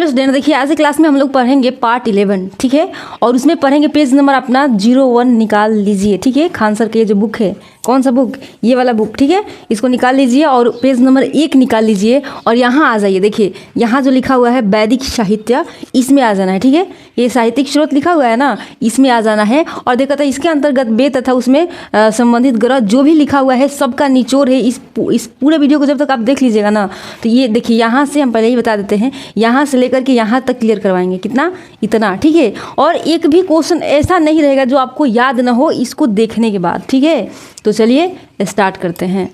Hello student, देखिए आज की क्लास में हम लोग पढ़ेंगे पार्ट 11, ठीक है। और उसमें पढ़ेंगे पेज नंबर अपना 01 निकाल लीजिए, ठीक है। खान सर के जो बुक है, कौन सा बुक, ये वाला बुक, ठीक है। इसको निकाल लीजिए और पेज नंबर 1 निकाल लीजिए और यहाँ आ जाइए। देखिए यहाँ जो लिखा हुआ है वैदिक साहित्य, इसमें आ जाना है, ठीक है। ये साहित्यिक स्रोत लिखा हुआ है ना, इसमें आ जाना है। और देखा था इसके अंतर्गत वेद तथा उसमें संबंधित ग्रह जो भी लिखा हुआ है सबका निचोड़ है। इस पूरे वीडियो को जब तक आप देख लीजिएगा ना, तो ये देखिए यहाँ से हम पहले ही बता देते हैं, यहाँ से लेकर के यहाँ तक क्लियर करवाएंगे। कितना? इतना, ठीक है। और एक भी क्वेश्चन ऐसा नहीं रहेगा जो आपको याद ना हो इसको देखने के बाद, ठीक है। तो चलिए स्टार्ट करते हैं।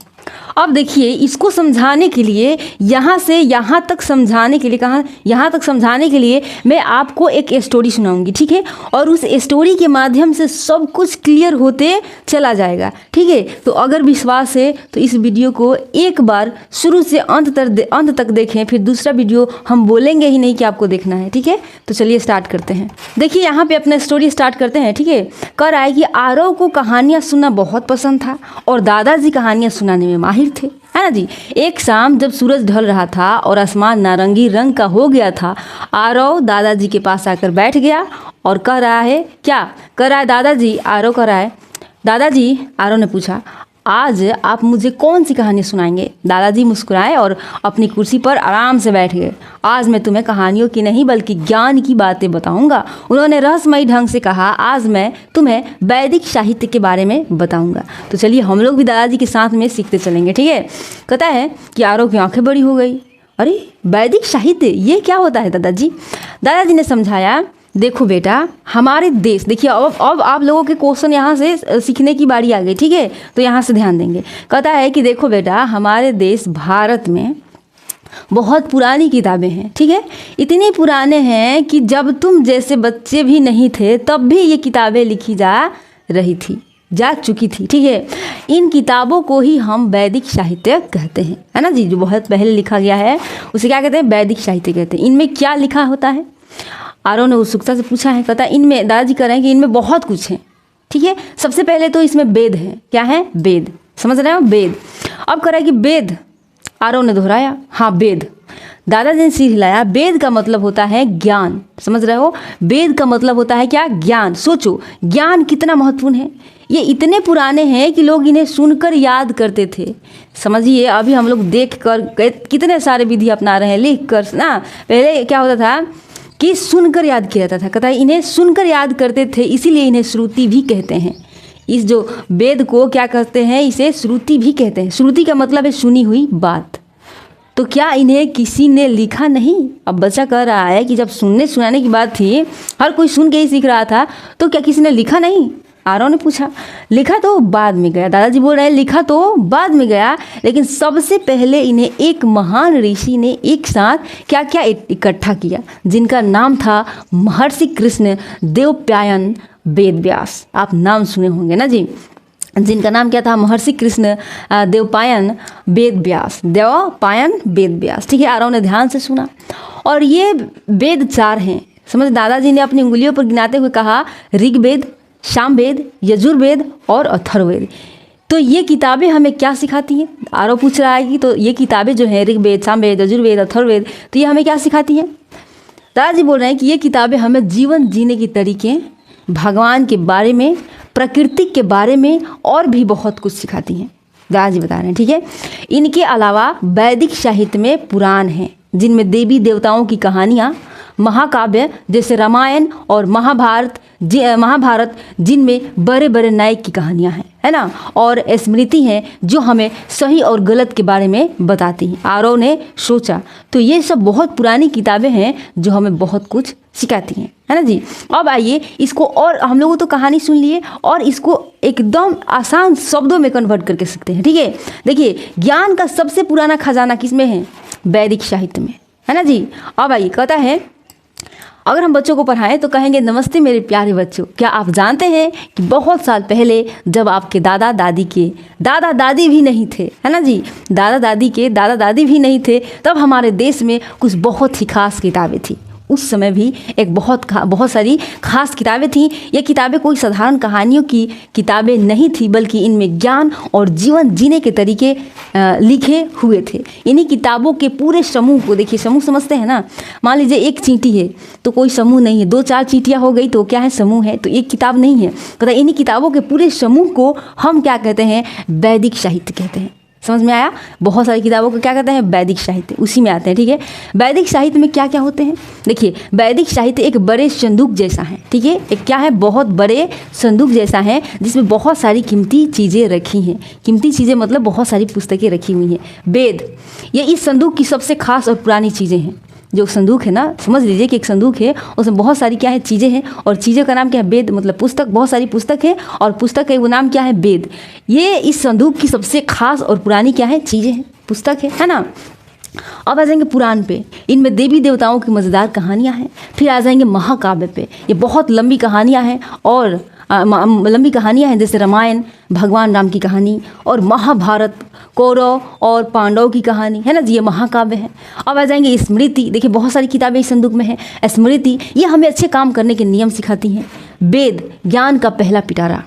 अब देखिए इसको समझाने के लिए, यहाँ से यहाँ तक समझाने के लिए, कहाँ यहाँ तक समझाने के लिए मैं आपको एक स्टोरी सुनाऊंगी, ठीक है। और उस स्टोरी के माध्यम से सब कुछ क्लियर होते चला जाएगा, ठीक है। तो अगर विश्वास है तो इस वीडियो को एक बार शुरू से अंत तक देखें, फिर दूसरा वीडियो हम बोलेंगे ही नहीं कि आपको देखना है, ठीक है। तो चलिए स्टार्ट करते हैं। देखिए यहाँ पे अपना स्टोरी स्टार्ट करते हैं, ठीक है। कर आए कि आरव को कहानियाँ सुनना बहुत पसंद था और दादाजी कहानियाँ सुनाने में माहिर थे, है ना जी। एक शाम जब सूरज ढल रहा था और आसमान नारंगी रंग का हो गया था, आरव दादाजी के पास आकर बैठ गया और कह रहा है, क्या कह रहा है दादाजी? आरव कह रहा है, दादाजी, आरव ने पूछा, आज आप मुझे कौन सी कहानी सुनाएंगे? दादाजी मुस्कुराए और अपनी कुर्सी पर आराम से बैठ गए। आज मैं तुम्हें कहानियों की नहीं बल्कि ज्ञान की बातें बताऊंगा, उन्होंने रहस्यमयी ढंग से कहा। आज मैं तुम्हें वैदिक साहित्य के बारे में बताऊंगा। तो चलिए हम लोग भी दादाजी के साथ में सीखते चलेंगे, ठीक है। कहता है कि आरव की आंखें बड़ी हो गई। अरे वैदिक साहित्य ये क्या होता है दादाजी? दादाजी ने समझाया, देखो बेटा, हमारे देश, देखिए अब आप लोगों के क्वेश्चन यहाँ से सीखने की बारी आ गई, ठीक है। तो यहाँ से ध्यान देंगे। कहता है कि देखो बेटा, हमारे देश भारत में बहुत पुरानी किताबें हैं, ठीक है। इतनी पुराने हैं कि जब तुम जैसे बच्चे भी नहीं थे तब भी ये किताबें लिखी जा चुकी थी, ठीक है। इन किताबों को ही हम वैदिक साहित्य कहते हैं, है ना जी। जो बहुत पहले लिखा गया है उसे क्या कहते हैं? वैदिक साहित्य कहते हैं। इनमें क्या लिखा होता है? आरव ने उत्सुकता से पूछा है। कहता है इनमें, दादाजी कह रहे हैं कि इनमें बहुत कुछ है, ठीक है। सबसे पहले तो इसमें वेद है। क्या है? वेद, समझ रहे हो? वेद। अब कह रहा है कि वेद, आरव ने दोहराया, हाँ वेद। दादाजी ने सिर हिलाया। वेद का मतलब होता है ज्ञान, समझ रहे हो? वेद का मतलब होता है क्या? ज्ञान। सोचो ज्ञान कितना महत्वपूर्ण है। ये इतने पुराने हैं कि लोग इन्हें सुनकर याद करते थे। समझिए अभी हम लोग देख कर कितने सारे विधि अपना रहे हैं, लिख कर ना। पहले क्या होता था कि सुनकर याद किया जाता था। कहता है इन्हें सुनकर याद करते थे, इसीलिए इन्हें श्रुति भी कहते हैं। इस जो वेद को क्या कहते हैं? इसे श्रुति भी कहते हैं। श्रुति का मतलब है सुनी हुई बात। तो क्या इन्हें किसी ने लिखा नहीं? अब बच्चा कह रहा है कि जब सुनने सुनाने की बात थी, हर कोई सुन के ही सीख रहा था, तो क्या किसी ने लिखा नहीं? आरव ने पूछा। लिखा तो बाद में गया, दादाजी बोल रहे हैं, लिखा तो बाद में गया, लेकिन सबसे पहले इन्हें एक महान ऋषि ने एक साथ क्या क्या इकट्ठा किया, जिनका नाम था महर्षि कृष्ण देवपायन वेदव्यास। आप नाम सुने होंगे ना जी, जिनका नाम क्या था? महर्षि कृष्ण देवपायन वेदव्यास, ठीक है। आरव ने ध्यान से सुना और ये वेद 4 हैं, समझ। दादाजी ने अपनी उंगलियों पर गिनाते हुए कहा, ऋग्वेद, सामवेद, यजुर्वेद और अथर्ववेद। तो ये किताबें हमें क्या सिखाती हैं? आरव पूछ रहा है कि तो ये किताबें जो हैं ऋग्वेद, सामवेद, यजुर्वेद, अथर्ववेद, तो ये हमें क्या सिखाती हैं? दादाजी बोल रहे हैं कि ये किताबें हमें जीवन जीने के तरीके, भगवान के बारे में, प्रकृति के बारे में और भी बहुत कुछ सिखाती हैं। दादाजी बता रहे हैं, ठीक है। इनके अलावा वैदिक साहित्य में पुराण हैं, जिनमें देवी देवताओं की कहानियाँ, महाकाव्य जैसे रामायण और महाभारत जिनमें बड़े बड़े नायक की कहानियां हैं, है ना। और स्मृति हैं जो हमें सही और गलत के बारे में बताती हैं। आरव ने सोचा, तो ये सब बहुत पुरानी किताबें हैं जो हमें बहुत कुछ सिखाती हैं, है ना जी। अब आइए इसको, और हम लोगों तो कहानी सुन लिए और इसको एकदम आसान शब्दों में कन्वर्ट करके सीखते हैं, ठीक है। देखिए ज्ञान का सबसे पुराना खजाना किसमें है? वैदिक साहित्य में, है ना जी। अब आइए, कहता है अगर हम बच्चों को पढ़ाएं तो कहेंगे, नमस्ते मेरे प्यारे बच्चों, क्या आप जानते हैं कि बहुत साल पहले जब आपके दादा दादी भी नहीं थे, है ना जी, दादा दादी भी नहीं थे, तब हमारे देश में कुछ बहुत ही खास किताबें थी। उस समय भी एक बहुत सारी खास किताबें थीं। ये किताबें कोई साधारण कहानियों की किताबें नहीं थी, बल्कि इनमें ज्ञान और जीवन जीने के तरीके लिखे हुए थे। इन्हीं किताबों के पूरे समूह को देखिए, समूह समझते हैं ना, मान लीजिए एक चींटी है तो कोई समूह नहीं है, 2-4 चींटियाँ हो गई तो क्या है, समूह है, तो एक किताब नहीं है। कहता इन्हीं किताबों के पूरे समूह को हम क्या कहते हैं, वैदिक साहित्य कहते हैं। समझ में आया? बहुत सारी किताबों को क्या कहते हैं, वैदिक साहित्य, उसी में आते हैं। ठीक है, वैदिक साहित्य में क्या क्या होते हैं, देखिए वैदिक साहित्य एक बड़े संदूक जैसा है। ठीक है, एक क्या है, बहुत बड़े संदूक जैसा है, जिसमें बहुत सारी कीमती चीज़ें रखी हैं। कीमती चीज़ें मतलब बहुत सारी पुस्तकें रखी हुई हैं। वेद, ये इस संदूक की सबसे खास और पुरानी चीज़ें हैं। जो संदूक है ना, समझ लीजिए कि एक संदूक है, उसमें बहुत सारी क्या है, चीज़ें हैं, और चीज़ों का नाम क्या है, वेद, मतलब पुस्तक, बहुत सारी पुस्तक है, और पुस्तक है वो नाम क्या है, वेद। ये इस संदूक की सबसे खास और पुरानी क्या है, चीज़ें हैं, पुस्तक है ना। अब आ जाएंगे पुराण पे, इनमें देवी देवताओं की मज़ेदार कहानियाँ हैं। फिर आ जाएंगे महाकाव्य पे, ये बहुत लंबी कहानियाँ हैं, और लंबी कहानियाँ हैं, जैसे रामायण, भगवान राम की कहानी, और महाभारत, कौरव और पांडव की कहानी, है ना जी, ये महाकाव्य है। अब आ जाएंगे स्मृति, देखिए बहुत सारी किताबें इस संदूक में हैं। स्मृति ये हमें अच्छे काम करने के नियम सिखाती हैं। वेद, ज्ञान का पहला पिटारा।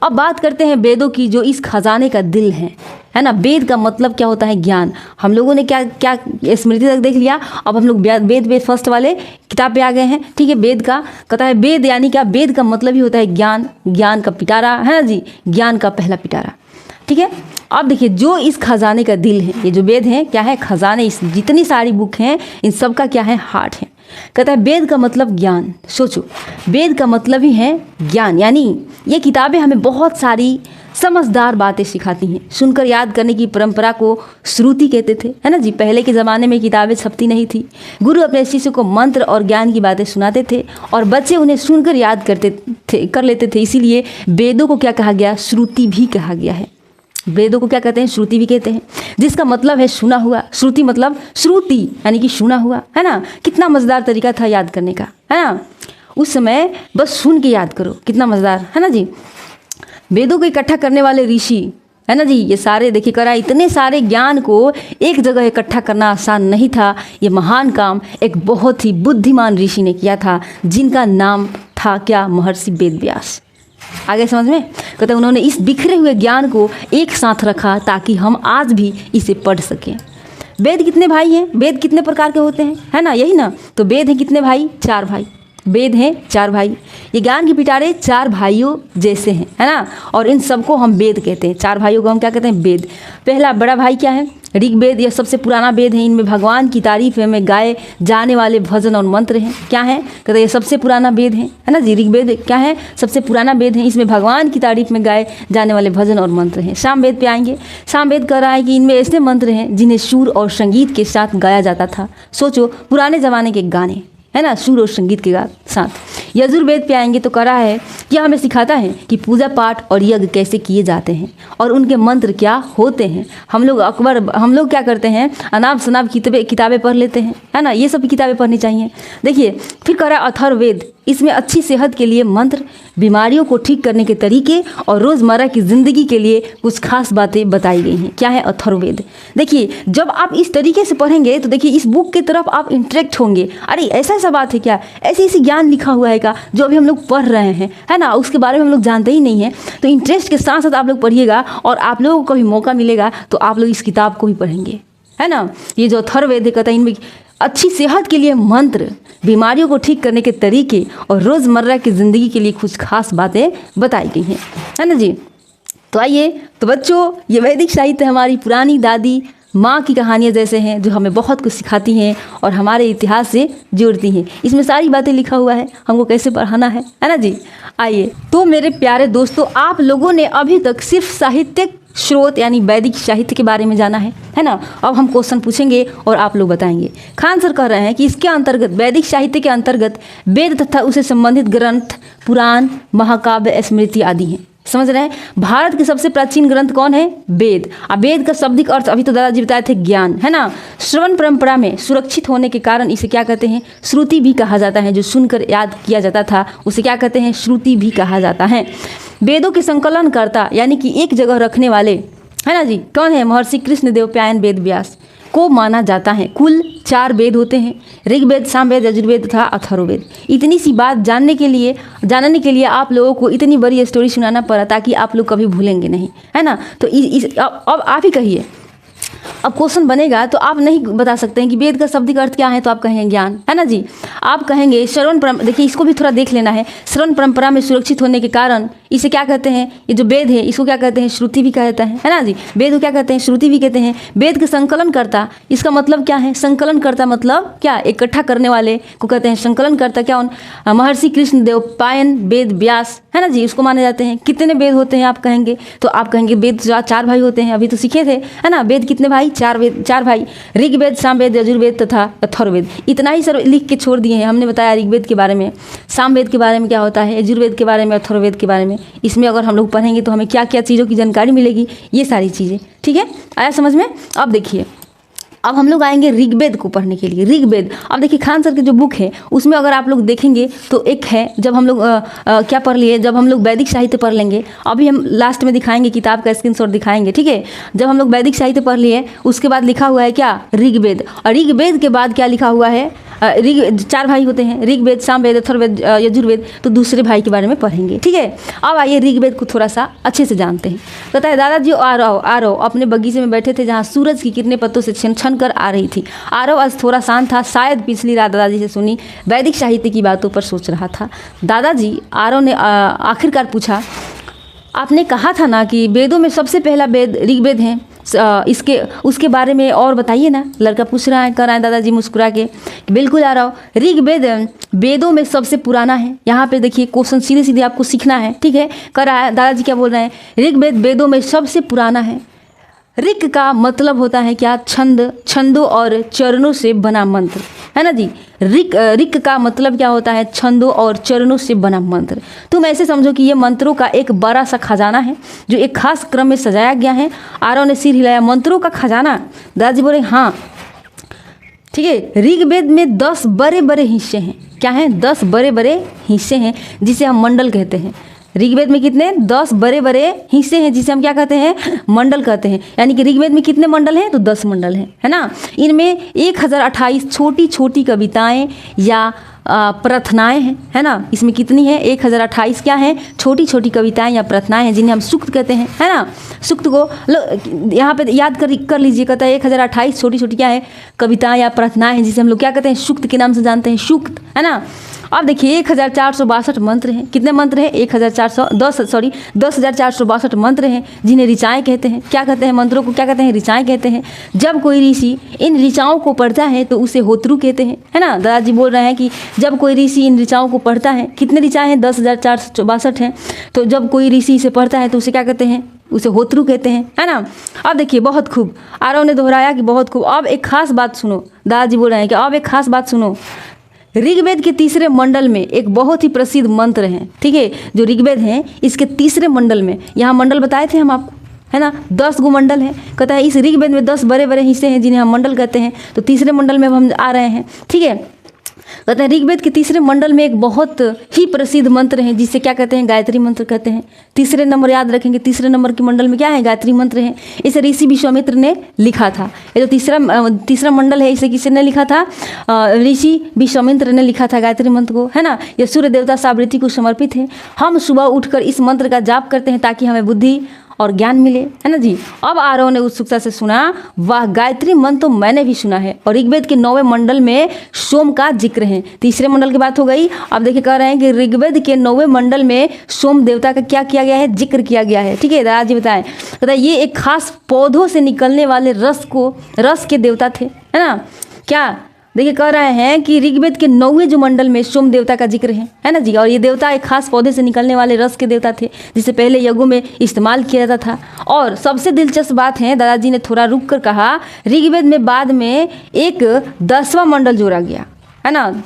अब बात करते हैं वेदों की, जो इस खजाने का दिल है ना। वेद का मतलब क्या होता है, ज्ञान। हम लोगों ने क्या क्या स्मृति तक देख लिया, अब हम लोग वेद फर्स्ट वाले किताब पे आ गए हैं। ठीक है, वेद का कहता है, वेद यानी क्या, वेद का मतलब ही होता है ज्ञान, ज्ञान का पिटारा, है ना जी, ज्ञान का पहला पिटारा। ठीक है, अब देखिए जो इस खजाने का दिल है, ये जो वेद है क्या है, खजाने, इस जितनी सारी बुक हैं इन सब का क्या है, हार्ट है। कहता है वेद का मतलब ज्ञान। सोचो, वेद का मतलब ही है ज्ञान, यानी ये किताबें हमें बहुत सारी समझदार बातें सिखाती हैं। सुनकर याद करने की परंपरा को श्रुति कहते थे, है ना जी। पहले के ज़माने में किताबें छपती नहीं थी, गुरु अपने शिष्य को मंत्र और ज्ञान की बातें सुनाते थे, और बच्चे उन्हें सुनकर याद कर लेते थे। इसीलिए वेदों को क्या कहा गया, श्रुति भी कहा गया है। वेदों को क्या कहते हैं, श्रुति भी कहते हैं, जिसका मतलब है सुना हुआ। श्रुति मतलब श्रुति यानी कि सुना हुआ, है ना। कितना मज़ेदार तरीका था याद करने का, है ना। उस समय बस सुन के याद करो, कितना मज़ेदार, है ना जी। वेदों को इकट्ठा करने वाले ऋषि, है ना जी, ये सारे देखिए करा, इतने सारे ज्ञान को एक जगह इकट्ठा करना आसान नहीं था। ये महान काम एक बहुत ही बुद्धिमान ऋषि ने किया था, जिनका नाम था क्या, महर्षि वेद व्यास। आगे समझ में, कहते उन्होंने इस बिखरे हुए ज्ञान को एक साथ रखा ताकि हम आज भी इसे पढ़ सकें। वेद कितने भाई हैं, वेद कितने प्रकार के होते हैं, है ना, यही ना। तो वेद हैं कितने भाई, 4 भाई। वेद हैं 4 भाई, ये ज्ञान के पिटारे 4 भाइयों जैसे हैं, है ना। और इन सबको हम वेद कहते हैं, 4 भाइयों को हम क्या कहते हैं, वेद। पहला बड़ा भाई क्या है, ऋग्वेद, यह सबसे पुराना वेद है। इनमें भगवान की तारीफ में गाए जाने वाले भजन और मंत्र हैं। क्या है, कहते हैं ये सबसे पुराना वेद है ना जी। ऋग्वेद क्या है, सबसे पुराना वेद है, इसमें भगवान की तारीफ में गाए जाने वाले भजन और मंत्र हैं। सामवेद पे आएंगे, सामवेद कह रहा है कि इनमें ऐसे मंत्र हैं जिन्हें सुर और संगीत के साथ गाया जाता था। सोचो, पुराने ज़माने के गाने, है ना, सुर और संगीत के साथ। यजुर्वेद पे आएंगे तो कह रहा है कि हमें सिखाता है कि पूजा पाठ और यज्ञ कैसे किए जाते हैं और उनके मंत्र क्या होते हैं। हम लोग क्या करते हैं, अनाप शनाप किताबें पढ़ लेते हैं, है ना। ये सब किताबें पढ़नी चाहिए। देखिए फिर कह रहा है अथर्ववेद, इसमें अच्छी सेहत के लिए मंत्र, बीमारियों को ठीक करने के तरीके और रोज़मर्रा की ज़िंदगी के लिए कुछ खास बातें बताई गई हैं। क्या है, अथर्ववेद। देखिए जब आप इस तरीके से पढ़ेंगे तो देखिए इस बुक की तरफ आप इंटरेक्ट होंगे। अरे ऐसा बात है क्या, ऐसी ज्ञान लिखा हुआ है क्या जो अभी हम लोग पढ़ रहे हैं, है ना, उसके बारे में हम लोग जानते ही नहीं है। तो इंटरेस्ट के साथ साथ आप लोग पढ़िएगा, और आप लोगों को कभी मौका मिलेगा तो आप लोग इस किताब को भी पढ़ेंगे, है ना। ये जो अथर्ववेद कहता है, इनमें अच्छी सेहत के लिए मंत्र, बीमारियों को ठीक करने के तरीके और रोज़मर्रा की ज़िंदगी के लिए कुछ खास बातें बताई गई हैं, है ना जी। तो आइए, तो बच्चों ये वैदिक साहित्य हमारी पुरानी दादी माँ की कहानियाँ जैसे हैं, जो हमें बहुत कुछ सिखाती हैं और हमारे इतिहास से जोड़ती हैं। इसमें सारी बातें लिखा हुआ है, हमको कैसे पढ़ाना है ना जी। आइए, तो मेरे प्यारे दोस्तों, आप लोगों ने अभी तक सिर्फ साहित्यिक स्रोत यानी वैदिक साहित्य के बारे में जाना है ना। अब हम क्वेश्चन पूछेंगे और आप लोग बताएंगे। खान सर कह रहे हैं कि इसके अंतर्गत, वैदिक साहित्य के अंतर्गत वेद तथा उसे संबंधित ग्रंथ, पुराण, महाकाव्य, स्मृति आदि हैं। समझ रहे हैं। भारत के सबसे प्राचीन ग्रंथ कौन है, वेद। अब वेद का शाब्दिक अर्थ अभी तो दादाजी बताए थे, ज्ञान, है ना। श्रवण परंपरा में सुरक्षित होने के कारण इसे क्या कहते हैं, श्रुति भी कहा जाता है। जो सुनकर याद किया जाता था उसे क्या कहते हैं, श्रुति भी कहा जाता है। वेदों के संकलनकर्ता यानी कि एक जगह रखने वाले, है ना जी, कौन है, महर्षि कृष्णदेवराय वेद व्यास। को माना जाता है। कुल 4 वेद होते हैं, ऋग्वेद, सामवेद, यजुर्वेद तथा अथर्ववेद। इतनी सी बात जानने के लिए आप लोगों को इतनी बड़ी स्टोरी सुनाना पड़ा ताकि आप लोग कभी भूलेंगे नहीं, है ना। तो अब आप ही कहिए, अब क्वेश्चन बनेगा तो आप नहीं बता सकते हैं कि वेद का शाब्दिक अर्थ क्या है, तो आप कहेंगे ज्ञान, है ना जी। आप कहेंगे श्रवण परंपरा, देखिए इसको भी थोड़ा देख लेना है। श्रवण परंपरा में सुरक्षित होने के कारण इसे क्या कहते हैं, ये जो वेद है इसको क्या कहते हैं, श्रुति भी कहता है ना जी। वेद को क्या कहते हैं, श्रुति भी कहते हैं। वेद के संकलन करता, इसका मतलब क्या है, संकलन करता मतलब क्या, इकट्ठा करने वाले को कहते हैं संकलन करता। क्या महर्षि कृष्ण देव पायन, वेद व्यास, है ना जी, उसको माने जाते हैं। कितने वेद होते हैं आप कहेंगे, तो आप कहेंगे वेद 4 भाई होते हैं, अभी तो सीखे थे, है ना। वेद कितने भाई, 4 भाई, ऋग्वेद, सामवेद, यजुर्वेद तथा अथर्ववेद। इतना ही सर लिख के छोड़ दिए हैं। हमने बताया ऋग्वेद के बारे में, सामवेद के बारे में क्या होता है, यजुर्वेद के बारे में, अथर्ववेद के बारे में। इसमें अगर हम लोग पढ़ेंगे तो हमें क्या क्या चीज़ों की जानकारी मिलेगी, ये सारी चीज़ें, ठीक है, आया समझ में। अब देखिए, अब हम लोग आएंगे ऋग्वेद को पढ़ने के लिए। ऋग्वेद, अब देखिए खान सर की जो बुक है उसमें अगर आप लोग देखेंगे तो एक है, जब हम लोग क्या पढ़ लिए, जब हम लोग वैदिक साहित्य पढ़ लेंगे, अभी हम लास्ट में दिखाएंगे, किताब का स्क्रीनशॉट दिखाएंगे, ठीक है। जब हम लोग वैदिक साहित्य पढ़ लिए उसके बाद लिखा हुआ है क्या, ऋग्वेद। और ऋग्वेद के बाद क्या लिखा हुआ है, 4 भाई होते हैं, ऋग्वेद, सामवेद, अथर्ववेद, यजुर्वेद। तो दूसरे भाई के बारे में पढ़ेंगे, ठीक है। अब आइए ऋग्वेद को थोड़ा सा अच्छे से जानते हैं। कहता है, दादाजी आरव अपने बगीचे में बैठे थे जहाँ सूरज की किरणें पत्तों से छन कर आ रही थी। आरव आज थोड़ा शांत था, शायद पिछली रात दादाजी से सुनी वैदिक साहित्य की बातों पर सोच रहा था। दादाजी, आरव ने आखिरकार पूछा, आपने कहा था ना कि वेदों में सबसे पहला वेद ऋग्वेद है, उसके बारे में और बताइए ना। लड़का पूछ रहा है, कर रहा है दादाजी मुस्कुरा के, बिल्कुल आ रहा हो, ऋग्वेद वेदों में सबसे पुराना है। यहाँ पे देखिए क्वेश्चन सीधे सीधे आपको सीखना है, ठीक है। कर रहा है दादाजी क्या बोल रहे हैं, ऋग्वेद वेदों में सबसे पुराना है। ऋग का मतलब होता है क्या, छंदों और चरणों से बना मंत्र, है ना जी। ऋग का मतलब क्या होता है, छंदों और चरणों से बना मंत्र। तुम ऐसे समझो कि ये मंत्रों का एक बड़ा सा खजाना है जो एक खास क्रम में सजाया गया है। आरव ने सिर हिलाया, मंत्रों का खजाना, दादाजी बोले हाँ, ठीक है। ऋग्वेद में 10 बड़े बड़े हिस्से हैं। क्या हैं, 10 बड़े बड़े हिस्से हैं जिसे हम मंडल कहते हैं। ऋग्वेद में कितने, 10 बड़े बड़े हिस्से हैं जिसे हम क्या कहते हैं, मंडल कहते हैं। यानी कि ऋग्वेद में कितने मंडल हैं, तो 10 मंडल हैं, है ना। इनमें 1028 छोटी छोटी कविताएं या प्रार्थनाएं हैं, है ना। इसमें कितनी है, 1028 क्या है, छोटी छोटी कविताएं या प्रार्थनाएं हैं जिन्हें हम सूक्त कहते हैं, है ना। सूक्त को यहाँ पे याद कर लीजिए। कहता है 1028 छोटी छोटी क्या है, कविताएं या प्रार्थनाएं हैं जिसे हम लोग क्या कहते हैं, सूक्त के नाम से जानते हैं, सूक्त, है ना। अब देखिए 1462 मंत्र हैं। कितने मंत्र हैं, 10,462 मंत्र हैं जिन्हें ऋचाएँ कहते हैं। क्या कहते हैं, मंत्रों को क्या कहते हैं, ऋचाएँ कहते हैं। जब कोई ऋषि इन ऋचाओं को पढ़ता है तो उसे होत्रु कहते हैं, है ना। दादाजी बोल रहे हैं कि जब कोई ऋषि इन ऋचाओं को पढ़ता है, कितने ऋचाएँ हैं, 10,462 हैं। तो जब कोई ऋषि इसे पढ़ता है तो उसे क्या कहते हैं, उसे होत्रु कहते हैं, है ना। अब देखिए बहुत खूब आरव ने दोहराया कि बहुत खूब। अब एक खास बात सुनो, दादाजी बोल रहे हैं कि अब एक खास बात सुनो। ऋग्वेद के तीसरे मंडल में एक बहुत ही प्रसिद्ध मंत्र है, ठीक है। जो ऋग्वेद है इसके तीसरे मंडल में, यहाँ मंडल बताए थे हम आपको, है ना, 10 गो मंडल है। कहता है इस ऋग्वेद में 10 बड़े बड़े हिस्से हैं जिन्हें हम मंडल कहते हैं। तो तीसरे मंडल में हम आ रहे हैं, ठीक है। कहते हैं ऋग्वेद के तीसरे मंडल में एक बहुत ही प्रसिद्ध मंत्र है जिसे क्या कहते हैं, गायत्री मंत्र कहते हैं। तीसरे नंबर याद रखेंगे, तीसरे नंबर के मंडल में क्या है, गायत्री मंत्र है। इसे ऋषि विश्वामित्र ने लिखा था। ये जो तीसरा मंडल है इसे किसने लिखा था, ऋषि विश्वामित्र ने लिखा था गायत्री मंत्र को, है ना। यह सूर्य देवता सावृति को समर्पित है। हम सुबह उठकर इस मंत्र का जाप करते हैं ताकि हमें बुद्धि और ज्ञान मिले, है ना जी। अब आरव ने उत्सुकता से सुना, वाह गायत्री मंत्र तो मैंने भी सुना है। और ऋग्वेद के 9वें मंडल में सोम का जिक्र है। तीसरे मंडल की बात हो गई। अब देखिए कह रहे हैं कि ऋग्वेद के 9वें मंडल में सोम देवता का क्या किया गया है, जिक्र किया गया है, ठीक है। दादाजी बताएं, कहता है ये एक खास पौधों से निकलने वाले रस के देवता थे, है ना। क्या देखिए कह रहे हैं कि ऋग्वेद के 9वें जो मंडल में सोम देवता का जिक्र है ना जी। और ये देवता एक खास पौधे से निकलने वाले रस के देवता थे जिसे पहले यज्ञों में इस्तेमाल किया जाता था। और सबसे दिलचस्प बात है, दादाजी ने थोड़ा रुक कर कहा, ऋग्वेद में बाद में एक 10वां मंडल जोड़ा गया, है ना।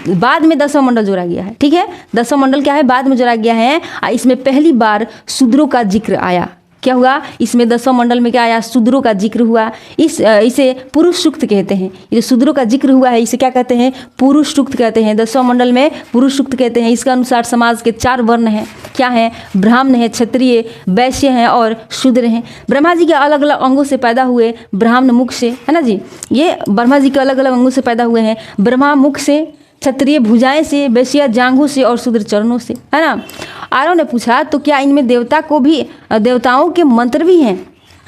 बाद में 10वां मंडल जोड़ा गया है, ठीक है। 10वां मंडल क्या है, बाद में जोड़ा गया है। इसमें पहली बार शूद्रों का जिक्र आया। क्या हुआ, इसमें 10वां मंडल में क्या आया, शूद्रों का जिक्र हुआ। इसे पुरुष सूक्त कहते हैं। ये शूद्रों का जिक्र हुआ है इसे क्या कहते हैं, पुरुष सूक्त कहते हैं। 10वां मंडल में पुरुष सूक्त कहते हैं। इसके अनुसार समाज के 4 वर्ण हैं, क्या हैं? ब्राह्मण है, क्षत्रिय, वैश्य हैं और शूद्र हैं। ब्रह्मा जी के अलग अलग अंगों से पैदा हुए, ब्राह्मण मुख से, है ना जी, ये ब्रह्मा जी के अलग अलग अंगों से पैदा हुए हैं। ब्रह्मा मुख से, क्षत्रिय भुजाएं से, वैश्य जांघों से और शूद्र चरणों से, है ना। आरव ने पूछा तो क्या इनमें देवताओं के मंत्र भी हैं?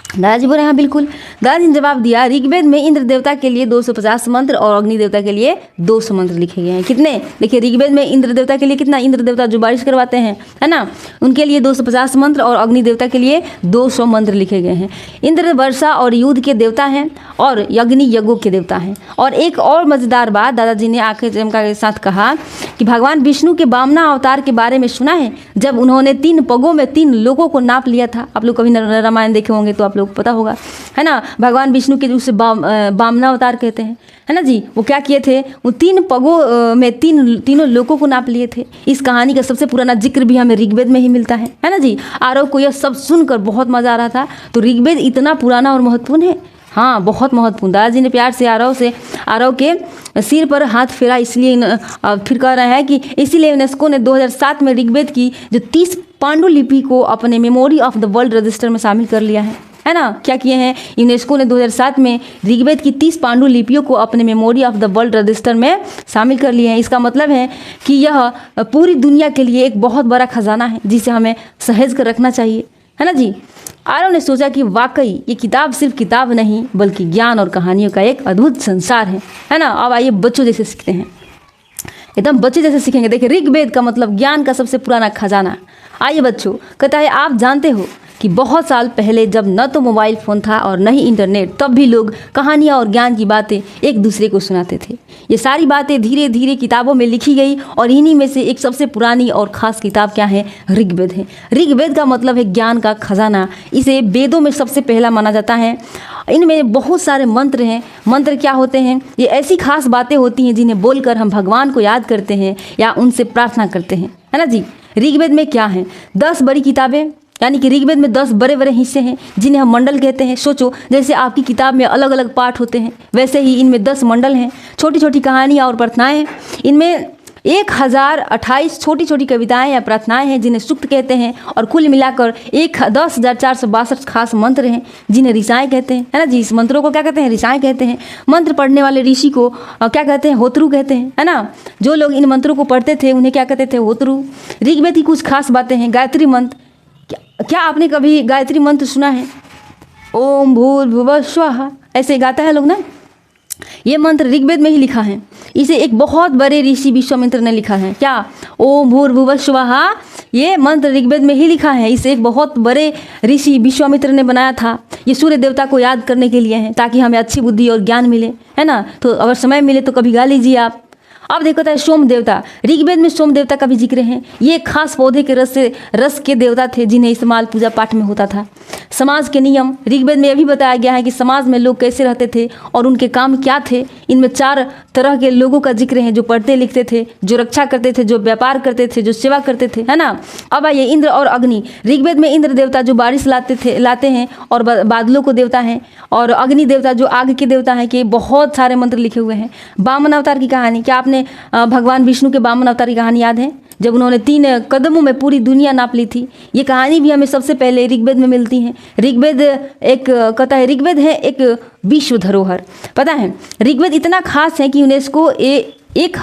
दादाजी बोले हाँ बिल्कुल। दादाजी ने जवाब दिया, ऋग्वेद में इंद्र देवता के लिए 250 मंत्र और अग्नि देवता के लिए 200 मंत्र लिखे गए हैं। कितने? देखिए, ऋग्वेद में इंद्र देवता के लिए कितना? इंद्र देवता जो बारिश करवाते हैं, है ना, उनके लिए 250 मंत्र और अग्नि देवता के लिए 200 मंत्र लिखे गए हैं। इंद्र वर्षा और युद्ध के देवता हैं और अग्नि यज्ञों के देवता हैं। और एक और मजेदार बात दादाजी ने आंखें चमका के साथ कहा कि भगवान विष्णु के वामना अवतार के बारे में सुना है, जब उन्होंने 3 पगों में 3 लोगों को नाप लिया था। आप लोग कभी रामायण देखे होंगे तो आप लोग पता होगा, है ना। भगवान विष्णु के उसे वामना अवतार कहते हैं, है ना जी। वो क्या किए थे? वो 3 पगों में तीनों लोगों को नाप लिए थे। इस कहानी का सबसे पुराना जिक्र भी हमें ऋग्वेद में ही मिलता है ना जी। आरव को यह सब सुनकर बहुत मजा आ रहा था। तो ऋग्वेद इतना पुराना और महत्वपूर्ण है, हाँ बहुत महत्वपूर्ण। दादाजी ने प्यार से आरव के सिर पर हाथ फेरा, इसलिए फिर कह रहा है कि इसीलिए यूनेस्को ने 2007 में ऋग्वेद की जो 30 पांडुलिपि को अपने memory of the world register में शामिल कर लिया है ना। क्या किए हैं? यूनेस्को ने 2007 में ऋग्वेद की 30 पांडुलिपियों को अपने memory of the world register में शामिल कर लिए हैं। इसका मतलब है कि यह पूरी दुनिया के लिए एक बहुत बड़ा खजाना है जिसे हमें सहेज कर रखना चाहिए, है ना जी। आरव ने सोचा कि वाकई ये किताब सिर्फ किताब नहीं बल्कि ज्ञान और कहानियों का एक अद्भुत संसार है ना। अब आइए बच्चों जैसे सीखते हैं, एकदम बच्चे जैसे सीखेंगे। देखिए, ऋग्वेद का मतलब ज्ञान का सबसे पुराना खजाना। आइए बच्चों, कहता है आप जानते हो कि बहुत साल पहले जब न तो मोबाइल फ़ोन था और न ही इंटरनेट, तब भी लोग कहानियाँ और ज्ञान की बातें एक दूसरे को सुनाते थे। ये सारी बातें धीरे धीरे किताबों में लिखी गई और इन्हीं में से एक सबसे पुरानी और ख़ास किताब क्या है? ऋग्वेद है। ऋग्वेद का मतलब है ज्ञान का खजाना। इसे वेदों में सबसे पहला माना जाता है। इनमें बहुत सारे मंत्र हैं। मंत्र क्या होते हैं? ये ऐसी खास बातें होती हैं जिन्हें बोलकर हम भगवान को याद करते हैं या उनसे प्रार्थना करते हैं, है ना जी। ऋग्वेद में क्या है? 10 बड़ी किताबें, यानी कि ऋग्वेद में 10 बड़े बड़े हिस्से हैं जिन्हें हम मंडल कहते हैं। सोचो, जैसे आपकी किताब में अलग अलग पाठ होते हैं, वैसे ही इनमें 10 मंडल हैं। छोटी छोटी कहानियाँ और प्रार्थनाएँ हैं। इनमें 1028 छोटी छोटी कविताएं या प्रार्थनाएं हैं जिन्हें सूक्त कहते हैं। और कुल मिलाकर 10,462 खास मंत्र हैं जिन्हें ऋचाएँ कहते हैं, है ना जी। इस मंत्रों को क्या कहते हैं? ऋचाएँ कहते हैं। मंत्र पढ़ने वाले ऋषि को क्या कहते हैं? होत्रु कहते हैं, है ना। जो लोग इन मंत्रों को पढ़ते थे उन्हें क्या कहते थे? होत्रु। ऋग्वेद की कुछ खास बातें हैं। गायत्री मंत्र, क्या आपने कभी गायत्री मंत्र सुना है? ओम भूर्भुवः स्वः, ऐसे गाता है लोग ना। ये मंत्र ऋग्वेद में ही लिखा है। इसे एक बहुत बड़े ऋषि विश्वामित्र ने लिखा है। क्या? ओम भूर्भुवः स्वः, ये मंत्र ऋग्वेद में ही लिखा है। इसे एक बहुत बड़े ऋषि विश्वामित्र ने बनाया था। ये सूर्य देवता को याद करने के लिए है, ताकि हमें अच्छी बुद्धि और ज्ञान मिले, है ना। तो अगर समय मिले तो कभी गा लीजिए आप। अब देखो है सोम देवता। ऋग्वेद में सोम देवता का भी जिक्र है। ये एक खास पौधे के रस के देवता थे जिन्हें इस्तेमाल पूजा पाठ में होता था। समाज के नियम, ऋग्वेद में यह भी बताया गया है कि समाज में लोग कैसे रहते थे और उनके काम क्या थे। इनमें 4 तरह के लोगों का जिक्र है, जो पढ़ते लिखते थे, जो रक्षा करते थे, जो व्यापार करते थे, जो सेवा करते थे, है ना। अब आइए इंद्र और अग्नि। ऋग्वेद में इंद्र देवता जो बारिश लाते हैं और बादलों को देवता हैं, और अग्नि देवता जो आग के देवता हैं, कि बहुत सारे मंत्र लिखे हुए हैं। वामन अवतार की कहानी, क्या आपने भगवान विष्णु के वामन अवतार की कहानी याद है? जब उन्होंने 3 कदमों में पूरी दुनिया नाप ली थी। ये कहानी भी हमें सबसे पहले ऋग्वेद में मिलती है। ऋग्वेद कहता है ऋग्वेद है एक विश्व धरोहर। पता है, ऋग्वेद इतना खास है कि यूनेस्को एक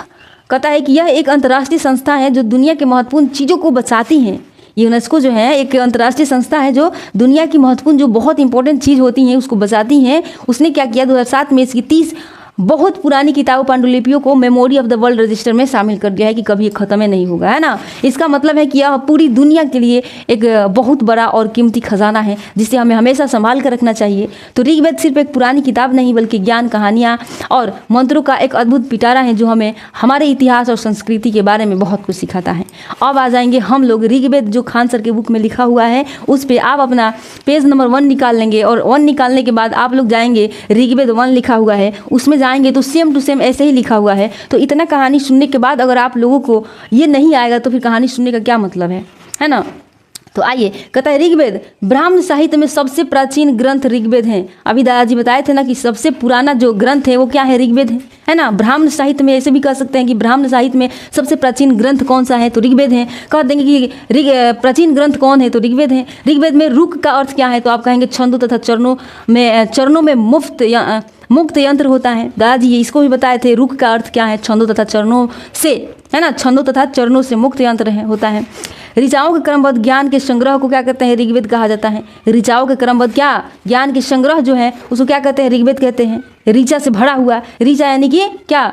कहता है कि यह एक अंतर्राष्ट्रीय संस्था है जो दुनिया के महत्वपूर्ण चीज़ों को बचाती है। यूनेस्को जो है एक अंतर्राष्ट्रीय संस्था है जो दुनिया की महत्वपूर्ण, जो बहुत इंपॉर्टेंट चीज़ होती हैं उसको बचाती हैं। उसने क्या किया? 2007 में इसकी 30 बहुत पुरानी किताबों पांडुलिपियों को memory of the world register में शामिल कर दिया है कि कभी ये ख़त्म ही नहीं होगा, है ना। इसका मतलब है कि यह पूरी दुनिया के लिए एक बहुत बड़ा और कीमती खजाना है जिसे हमें हमेशा संभाल कर रखना चाहिए। तो ऋग्वेद सिर्फ एक पुरानी किताब नहीं बल्कि ज्ञान, कहानियाँ और मंत्रों का एक अद्भुत पिटारा है जो हमें हमारे इतिहास और संस्कृति के बारे में बहुत कुछ सिखाता है। अब आ जाएंगे हम लोग ऋग्वेद जो खान सर के बुक में लिखा हुआ है उस पर आप अपना पेज नंबर 1 निकाल लेंगे, और 1 निकालने के बाद आप लोग जाएंगे ऋग्वेद 1 लिखा हुआ है उसमें जाएंगे तो सेम टू सेम ऐसे ही लिखा हुआ है। तो इतना कहानी सुनने के बाद अगर आप लोगों को ये नहीं आएगा तो फिर कहानी सुनने का क्या मतलब है ना। तो आइए, कहता है ऋग्वेद ब्राह्मण साहित्य में सबसे प्राचीन ग्रंथ ऋग्वेद है। अभी दादाजी बताए थे ना कि सबसे पुराना जो ग्रंथ है वो क्या है, ऋग्वेद है ना। ब्राह्मण साहित्य में ऐसे भी कह सकते हैं कि ब्राह्मण साहित्य में सबसे प्राचीन ग्रंथ कौन सा है, तो ऋग्वेद है। कह देंगे कि प्राचीन ग्रंथ कौन है, तो ऋग्वेद है। ऋग्वेद में रुक का अर्थ क्या है, तो आप कहेंगे छंदों तथा चरणों में मुक्त यंत्र होता है। दादाजी इसको भी बताए थे, रुक का अर्थ क्या है, छंदों तथा चरणों से, है ना, छंदों तथा चरणों से मुक्त यंत्र होता है। ऋचाओं के क्रमबद्ध ज्ञान के संग्रह को क्या कहते हैं, ऋग्वेद कहा जाता है। ऋचाओं के क्रमबद्ध क्या ज्ञान के संग्रह जो है उसको क्या कहते हैं, ऋग्वेद कहते हैं। ऋचा से भरा हुआ, ऋचा यानी कि क्या,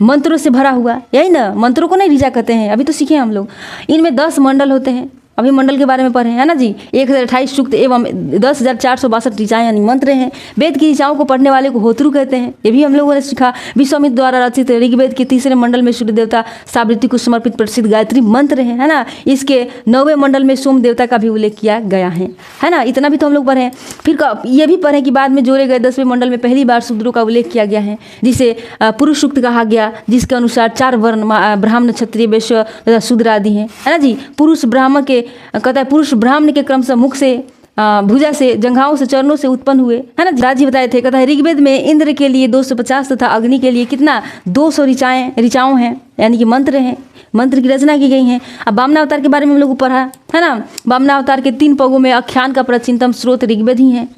मंत्रों से भरा हुआ, यही ना, मंत्रों को नहीं ऋचा कहते हैं, अभी तो सीखे हम लोग। इनमें 10 मंडल होते हैं, अभी मंडल के बारे में पढ़े है ना जी। 1028 सूक्त एवं 10,462 ऋचाएँ यानी मंत्र हैं। वेद की ऋचाओं को पढ़ने वाले को होतृ कहते हैं, ये भी हम लोगों ने सीखा। विश्वामित्र द्वारा रचित ऋग्वेद के 3रे मंडल में सूर्य देवता सावित्री को समर्पित प्रसिद्ध गायत्री मंत्र है ना। इसके 9वें मंडल में सोम देवता का भी उल्लेख किया गया है ना। इतना भी तो हम लोग पढ़े। फिर ये भी पढ़े कि बाद में जोड़े गए 10वें मंडल में पहली बार शूद्रों का उल्लेख किया गया है, जिसे पुरुष सूक्त कहा गया, जिसके अनुसार 4 वर्ण ब्राह्मण, क्षत्रिय, वैश्य तथा शूद्र आदि हैं, है ना जी। पुरुष ब्राह्मण के कहता है पुरुष ब्राह्मण के क्रम से मुख से, भुजा से, जंघाओं से, चरणों से उत्पन्न हुए, है ना। राजी बताए थे, कहता है ऋग्वेद में इंद्र के लिए 250 तथा अग्नि के लिए कितना 200 ऋचाओं हैं, यानी कि मंत्र हैं, मंत्र की रचना की गई है। अब वामनावतार के बारे में हम लोग पढ़ा है ना। वामनावतार के 3 पगों में आख्यान का प्राचीनतम स्रोत ऋग्वेद ही है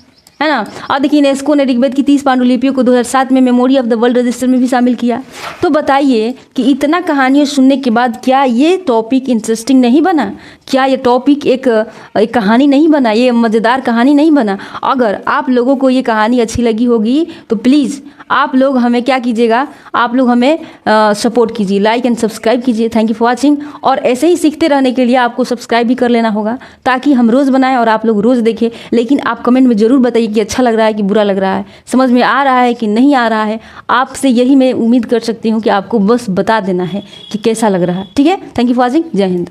ना। और देखिए यूनेस्को ने ऋग्वेद की 30 पांडुलिपियों को 2007 में memory of the world register में भी शामिल किया। तो बताइए कि इतना कहानियाँ सुनने के बाद क्या ये टॉपिक इंटरेस्टिंग नहीं बना, क्या ये टॉपिक एक कहानी नहीं बना, ये मज़ेदार कहानी नहीं बना। अगर आप लोगों को ये कहानी अच्छी लगी होगी तो प्लीज़ आप लोग हमें क्या कीजिएगा, आप लोग हमें सपोर्ट कीजिए, लाइक एंड सब्सक्राइब कीजिए। Thank you for watching. और ऐसे ही सीखते रहने के लिए आपको सब्सक्राइब भी कर लेना होगा, ताकि हम रोज़ बनाएं और आप लोग रोज़ देखें। लेकिन आप कमेंट में ज़रूर बताइए कि अच्छा लग रहा है कि बुरा लग रहा है, समझ में आ रहा है कि नहीं आ रहा है। आपसे यही मैं उम्मीद कर सकती हूँ कि आपको बस बता देना है कि कैसा लग रहा है। ठीक है, थैंक यू फॉर वॉचिंग। जय हिंद।